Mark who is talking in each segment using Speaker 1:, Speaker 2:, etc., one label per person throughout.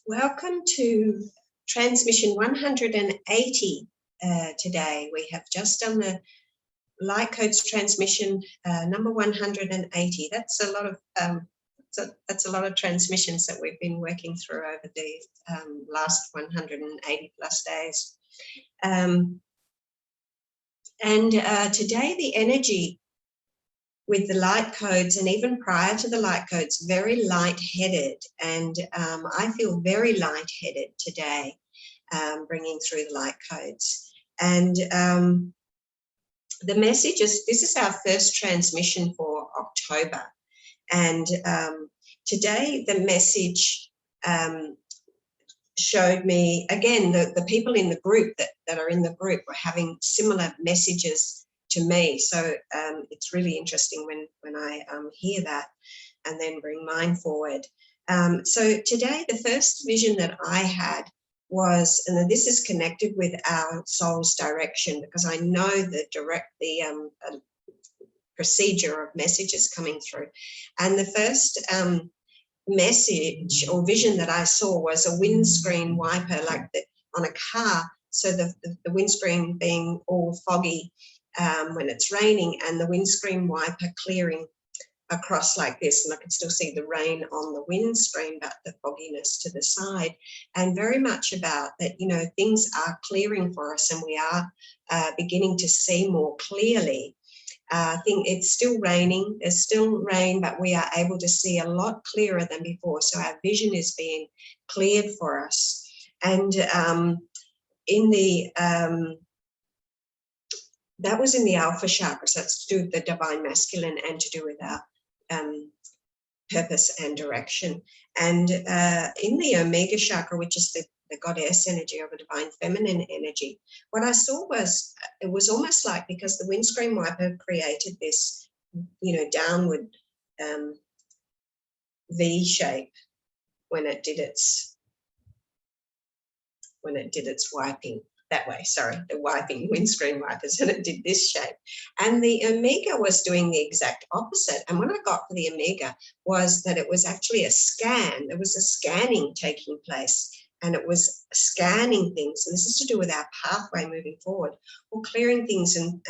Speaker 1: Welcome to transmission 180 today. We have just done the light codes transmission number 180. That's a lot of that's a lot of transmissions that we've been working through over the last 180 plus days. Today the energy with the light codes, and even prior to the light codes, very light-headed, and I feel very light-headed today, bringing through the light codes. And the message is, this is our first transmission for October, and today the message showed me, again, the people in the group that are in the group were having similar messages to me. So it's really interesting when I hear that and then bring mine forward. So today, the first vision that I had was, and this is connected with our soul's direction, because I know the procedure of messages coming through. And the first message or vision that I saw was a windscreen wiper, like on a car. So the windscreen being all foggy when it's raining, and the windscreen wiper clearing across like this, and I can still see the rain on the windscreen, but the fogginess to the side. And very much about that, you know, things are clearing for us, and we are beginning to see more clearly. I think it's still raining, there's still rain, but we are able to see a lot clearer than before. So our vision is being cleared for us. And in the that was in the Alpha chakra, so that's to do with the divine masculine and to do with our purpose and direction. And in the Omega chakra, which is the goddess energy of a divine feminine energy, what I saw was, it was almost like, because the windscreen wiper created this, you know, downward V shape when it did its wiping. That way, sorry, the wiping windscreen wipers, and it did this shape. And the Omega was doing the exact opposite. And what I got for the Omega was that it was actually a scan. There was a scanning taking place, and it was scanning things. And this is to do with our pathway moving forward, or clearing things. And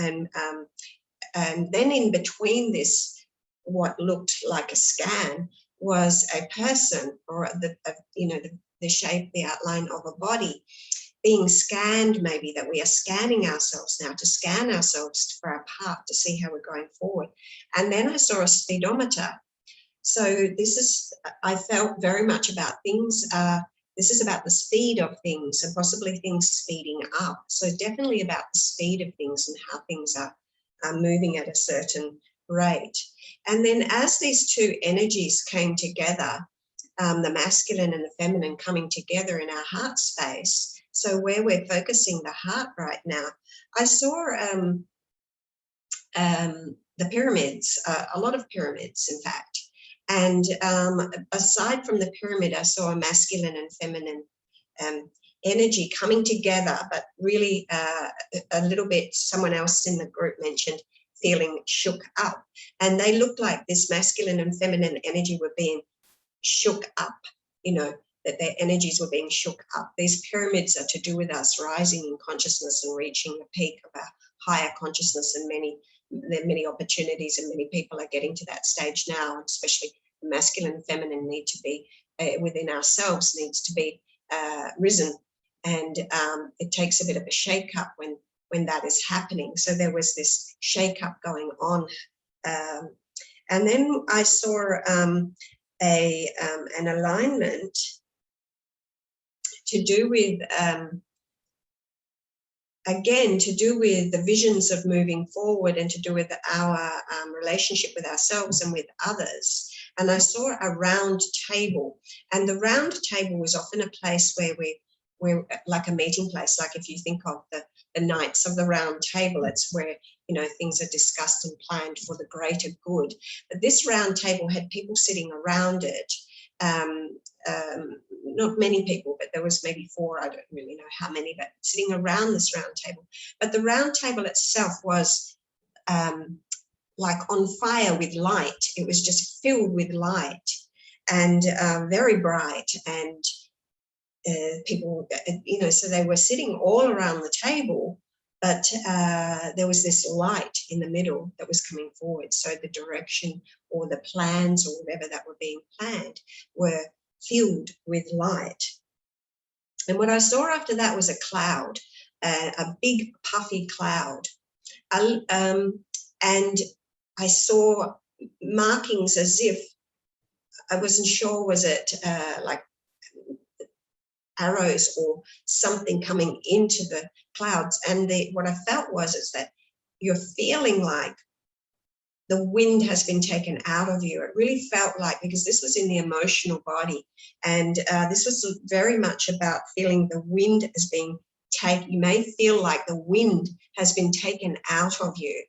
Speaker 1: then in between this, what looked like a scan was a person, or the shape, the outline of a body being scanned, maybe, that we are scanning ourselves now, to scan ourselves for our path, to see how we're going forward. And then I saw a speedometer. So this is, I felt very much about things, this is about the speed of things, and possibly things speeding up. So definitely about the speed of things and how things are moving at a certain rate. And then as these two energies came together, the masculine and the feminine coming together in our heart space, so where we're focusing the heart right now, I saw the pyramids, a lot of pyramids, in fact. And aside from the pyramid, I saw a masculine and feminine energy coming together, but really a little bit, someone else in the group mentioned feeling shook up. And they looked like this masculine and feminine energy were being shook up, you know, that their energies were being shook up. These pyramids are to do with us rising in consciousness and reaching the peak of our higher consciousness, and there are many opportunities, and many people are getting to that stage now, especially the masculine and feminine need to be within ourselves, needs to be risen, and it takes a bit of a shake-up when that is happening. So there was this shake-up going on. And then I saw an alignment to do with, again, to do with the visions of moving forward, and to do with our relationship with ourselves and with others. And I saw a round table, and the round table was often a place where we're like a meeting place. Like if you think of the Knights of the Round Table, it's where, you know, things are discussed and planned for the greater good. But this round table had people sitting around it. Not many people, but there was maybe 4, I don't really know how many, but sitting around this round table. But the round table itself was like on fire with light. It was just filled with light and very bright. And people, so they were sitting all around the table, but there was this light in the middle that was coming forward. So the direction or the plans or whatever that were being planned were filled with light. And what I saw after that was a cloud, a big puffy cloud. And I saw markings as if, I wasn't sure, was it like arrows or something coming into the clouds. And what I felt is that you're feeling like the wind has been taken out of you. It really felt like, because this was in the emotional body, and this was very much about feeling the wind as being taken. You may feel like the wind has been taken out of you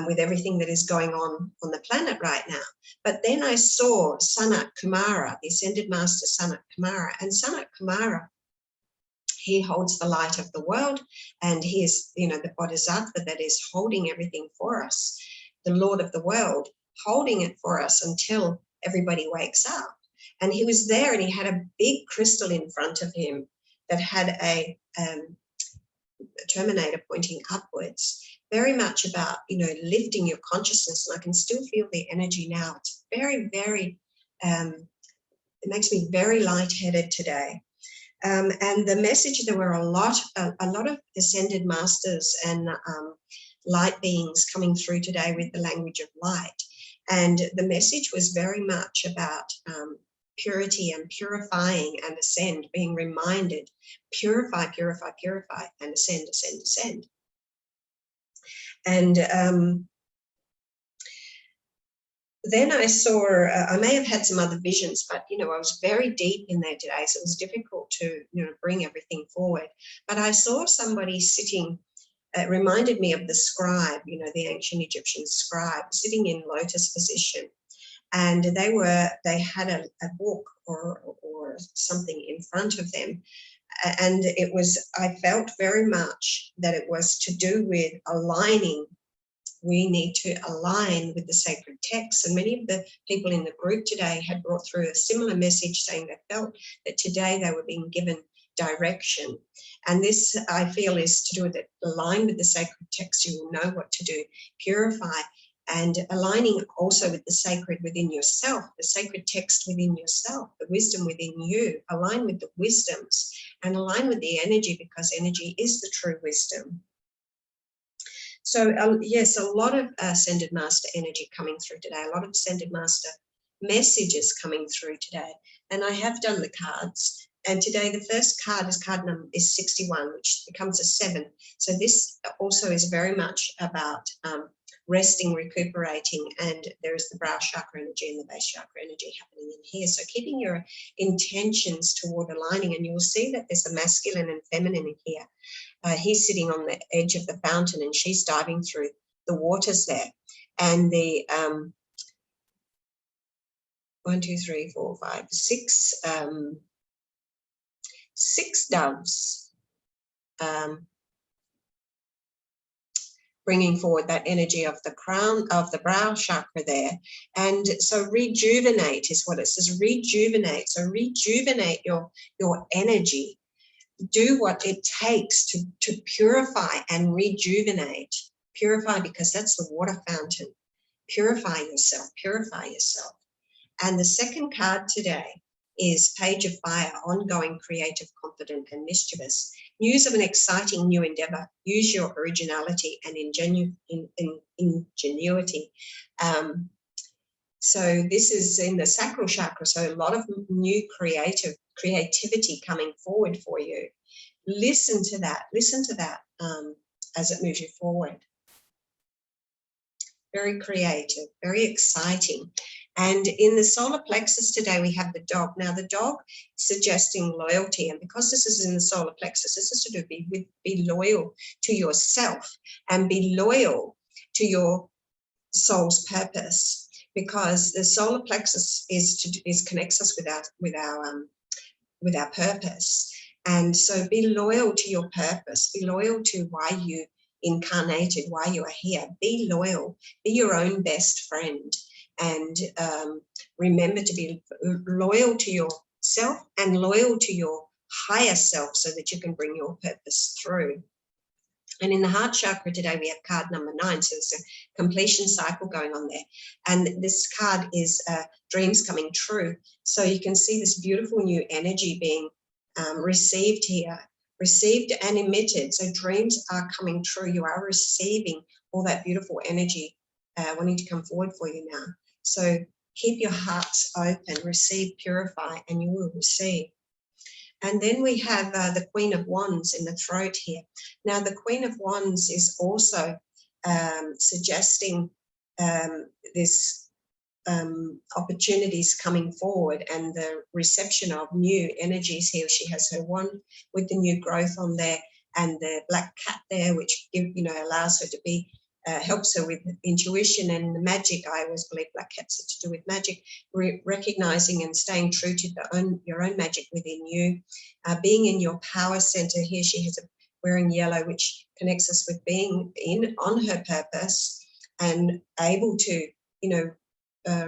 Speaker 1: with everything that is going on the planet right now. But then I saw Sanat Kumara, the Ascended Master Sanat Kumara, and Sanat Kumara, he holds the light of the world, and he is, the Bodhisattva that is holding everything for us, the Lord of the world, holding it for us until everybody wakes up. And he was there, and he had a big crystal in front of him that had a terminator pointing upwards, very much about, lifting your consciousness. And I can still feel the energy now. It's very, very, it makes me very lightheaded today. And the message, there were a lot of ascended masters and light beings coming through today with the language of light. And the message was very much about purity and purifying and ascend, being reminded, purify, purify, purify, and ascend, ascend, ascend. And then I saw, I may have had some other visions, but, I was very deep in there today, so it was difficult to, bring everything forward. But I saw somebody sitting, it reminded me of the scribe, the ancient Egyptian scribe, sitting in lotus position. And they had a book or something in front of them. And I felt very much that it was to do with aligning. We need to align with the sacred texts. And many of the people in the group today had brought through a similar message, saying they felt that today they were being given direction. And this, I feel, is to do with it. Align with the sacred texts, you will know what to do. Purify, and aligning also with the sacred within yourself, the sacred text within yourself, the wisdom within you. Align with the wisdoms and align with the energy, because energy is the true wisdom. So yes, a lot of Ascended Master energy coming through today, a lot of Ascended Master messages coming through today. And I have done the cards. And today the first card is 61, which becomes a 7. So this also is very much about resting, recuperating, and there is the brow chakra energy and the base chakra energy happening in here. So keeping your intentions toward aligning, and you'll see that there's a masculine and feminine in here. He's sitting on the edge of the fountain and she's diving through the waters there. And the 1, 2, 3, 4, 5, 6 doves bringing forward that energy of the crown, of the brow chakra there. And so rejuvenate is what it says, rejuvenate. So rejuvenate your energy. Do what it takes to purify and rejuvenate. Purify, because that's the water fountain. Purify yourself, purify yourself. And the second card today is Page of Fire, ongoing, creative, confident, and mischievous. News of an exciting new endeavor. Use your originality and ingenuity. So this is in the sacral chakra, so a lot of new creativity coming forward for you. Listen to that as it moves you forward. Very creative, very exciting. And in the solar plexus today, we have the dog. Now, the dog suggesting loyalty. And because this is in the solar plexus, this is to do with be loyal to yourself and be loyal to your soul's purpose. Because the solar plexus connects us with our purpose. And so be loyal to your purpose. Be loyal to why you incarnated, why you are here. Be loyal, be your own best friend, and remember to be loyal to yourself and loyal to your higher self so that you can bring your purpose through. And in the heart chakra today, we have card number 9. So there's a completion cycle going on there. And this card is dreams coming true. So you can see this beautiful new energy being received here, received and emitted. So dreams are coming true. You are receiving all that beautiful energy wanting to come forward for you now. So keep your hearts open, receive, purify, and you will receive. And then we have the Queen of Wands in the throat here. Now, the Queen of Wands is also suggesting this opportunities coming forward and the reception of new energies here. She has her wand with the new growth on there and the black cat there, which allows her to be helps her with intuition and the magic. I always believe black cats are to do with magic, recognizing and staying true to your own magic within you. Being in your power center here, she has wearing yellow, which connects us with being on her purpose and able to,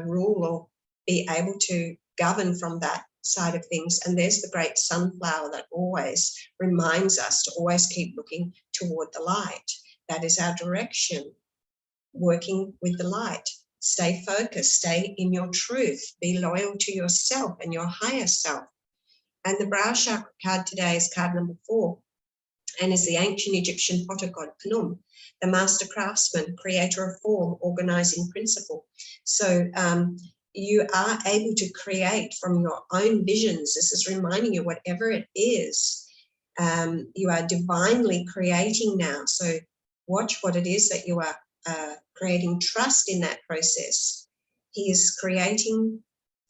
Speaker 1: rule or be able to govern from that side of things. And there's the great sunflower that always reminds us to always keep looking toward the light. That is our direction, working with the light. Stay focused, stay in your truth, be loyal to yourself and your higher self. And the brow chakra card today is card number 4 and is the ancient Egyptian potter god Khnum, the master craftsman, creator of form, organizing principle. So you are able to create from your own visions. This is reminding you, whatever it is, you are divinely creating now. So watch what it is that you are creating. Trust in that process. He is creating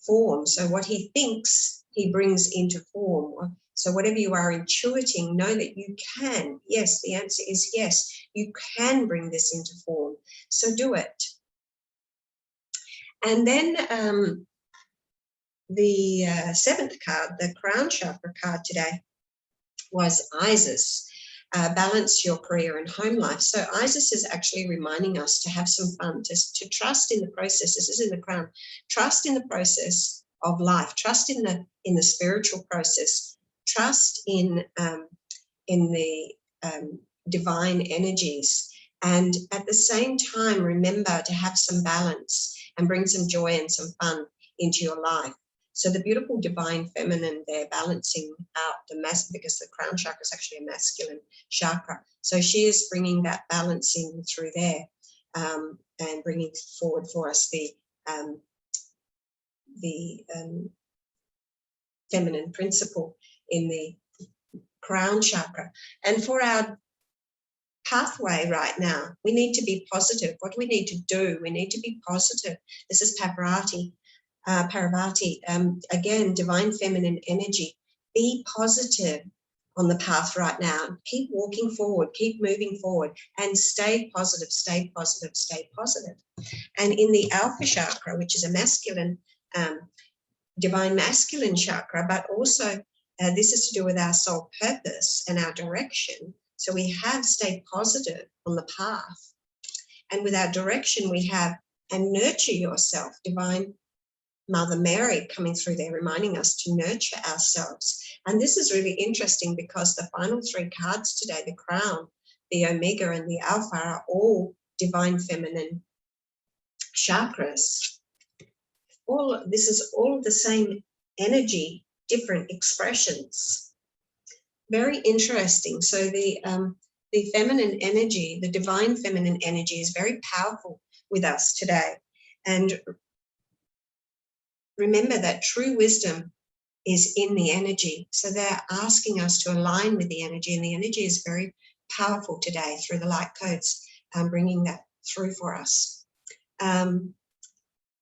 Speaker 1: form. So what he thinks, he brings into form. So whatever you are intuiting, know that you can. Yes, the answer is yes. You can bring this into form. So do it. And then the 7th card, the crown chakra card today, was Isis. Balance your career and home life. So Isis is actually reminding us to have some fun, to trust in the process. This is in the crown. Trust in the process of life. Trust in the spiritual process. Trust in the divine energies. And at the same time, remember to have some balance and bring some joy and some fun into your life. So the beautiful divine feminine there balancing out the because the crown chakra is actually a masculine chakra. So she is bringing that balancing through there and bringing forward for us the feminine principle in the crown chakra. And for our pathway right now, we need to be positive. What do we need to do? We need to be positive. This is Parvati. Again, divine feminine energy. Be positive on the path right now. Keep walking forward, keep moving forward, and stay positive, stay positive, stay positive. And in the alpha chakra, which is a masculine, divine masculine chakra, but also this is to do with our soul purpose and our direction. So we have stay positive on the path. And with our direction, we have and nurture yourself, divine Mother Mary coming through there, reminding us to nurture ourselves. And this is really interesting because the final 3 cards today, the crown, the omega, and the alpha, are all divine feminine chakras. This is all the same energy, different expressions. Very interesting. So the feminine energy, the divine feminine energy, is very powerful with us today. And remember that true wisdom is in the energy. So they're asking us to align with the energy, and the energy is very powerful today through the light codes, bringing that through for us. And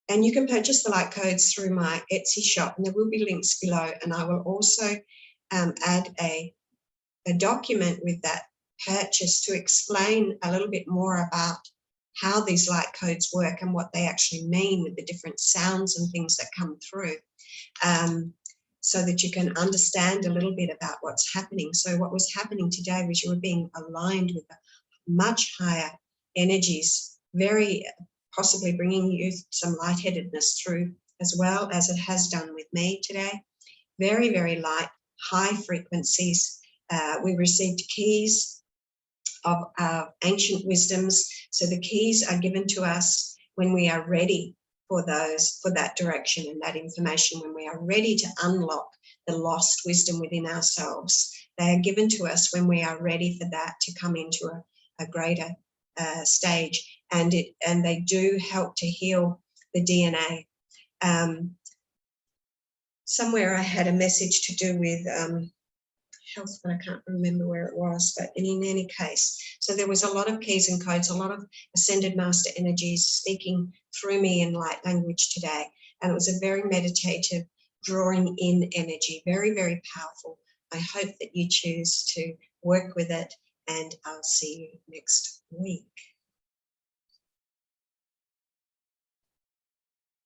Speaker 1: you can purchase the light codes through my Etsy shop, and there will be links below. And I will also add a document with that purchase to explain a little bit more about how these light codes work and what they actually mean with the different sounds and things that come through, so that you can understand a little bit about what's happening. So what was happening today was you were being aligned with the much higher energies, very possibly bringing you some lightheadedness through, as well as it has done with me today. Very, very light, high frequencies. We received keys of ancient wisdoms. So the keys are given to us when we are ready for that direction and that information, when we are ready to unlock the lost wisdom within ourselves. They are given to us when we are ready for that to come into a greater stage, and they do help to heal the DNA. Somewhere I had a message to do with health, but I can't remember where it was, but in any case, so there was a lot of keys and codes, a lot of ascended master energies speaking through me in light language today, and it was a very meditative, drawing in energy, very, very powerful. I hope that you choose to work with it, and I'll see you next week.